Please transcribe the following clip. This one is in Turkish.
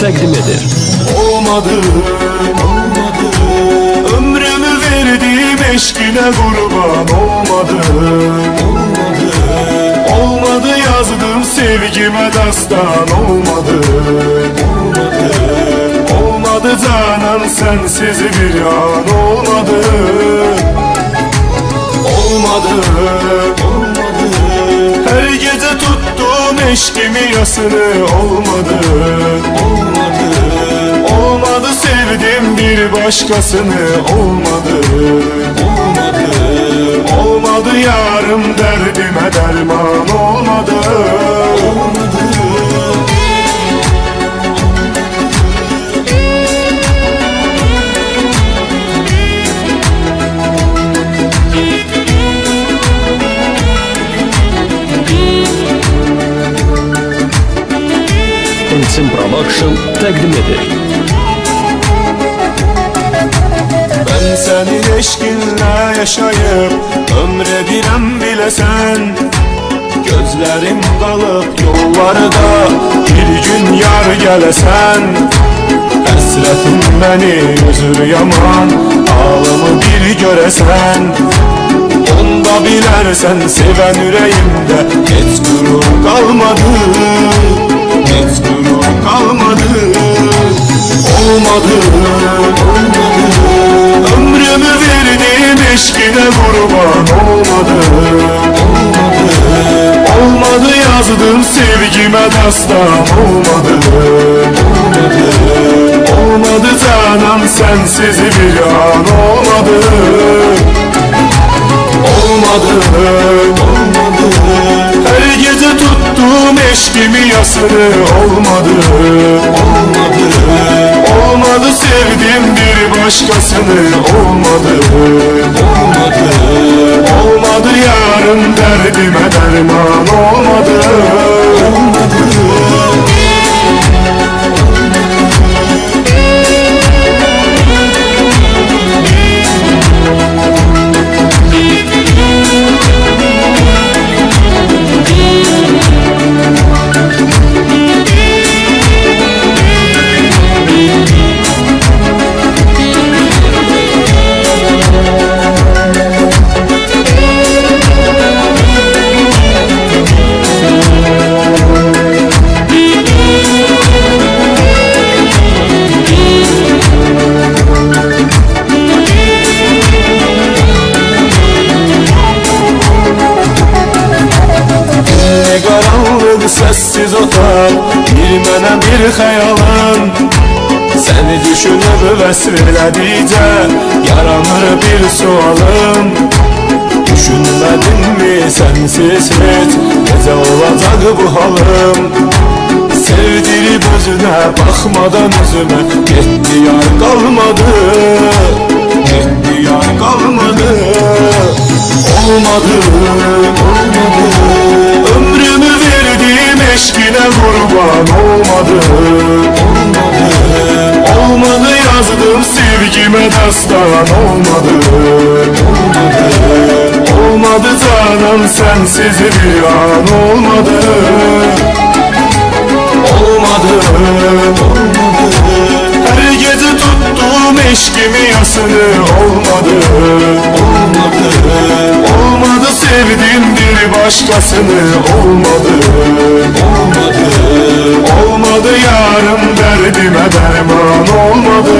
təqdim edir. Olmadı, olmadı, ömrümü verdim eşkine kurban. Olmadı, olmadı, olmadı, yazdım sevgime dastan. Olmadı, olmadı, olmadı canan sensiz bir an. Olmadı, olmadı, olmadı, her gece tuttum eşkimi yasını. Olmadı, olmadı, olmadı, sevdim bir başkasını. Olmadı, olmadı, olmadı, yarım derdime derman. Olmadı, olmadı. Insim Production təqdim edir. Ben seni eşkinle yaşayıp ömredirem bilesen. Gözlerim kalıp yollarda bir gün yar gelesen. Hasretin beni üzür yaman, ağlamı bir göresen. Onda bilersen seven yüreğimde hiç gurur kalmadı, hiç gurur kalmadı. Olmadı, olmadı, ömrümü verdim eşkine kurban. Olmadı, olmadı, olmadı, yazdım sevgime dastan. Olmadı, olmadı, olmadı canan sensiz bir an. Olmadı, olmadı, olmadı, her gece tuttum eşkimi yasını. Olmadı, olmadı, olmadı, sevdim bir başkasını. Olmadı, olmadı, olmadı, yarım derdime derman. Olmadı, olmadı. Sessiz otar bir mənə bir xəyalın. Səni düşünüb vəsvələdikcə yaranır bir sualım. Düşünmədinmi sənsiz heç necə olacaq bu halım? Sevdirib özünə baxmadan özümə getdi yar qalmadı, getdi yar qalmadı. Olmadı, olmadı, ömrümü verdim eşkine kurban. Olmadı, olmadı, olmadı, yazdım sevgime dastan. Olmadı, olmadı, olmadı canan sensiz bir an. Olmadı, olmadı, olmadı, her gece tuttum eşkimi yasını. Olmadı, olmadı, olmadı, sevdim bir başkasını. Olmadı, olmadı, olmadı, yarım derdime derman. Olmadı.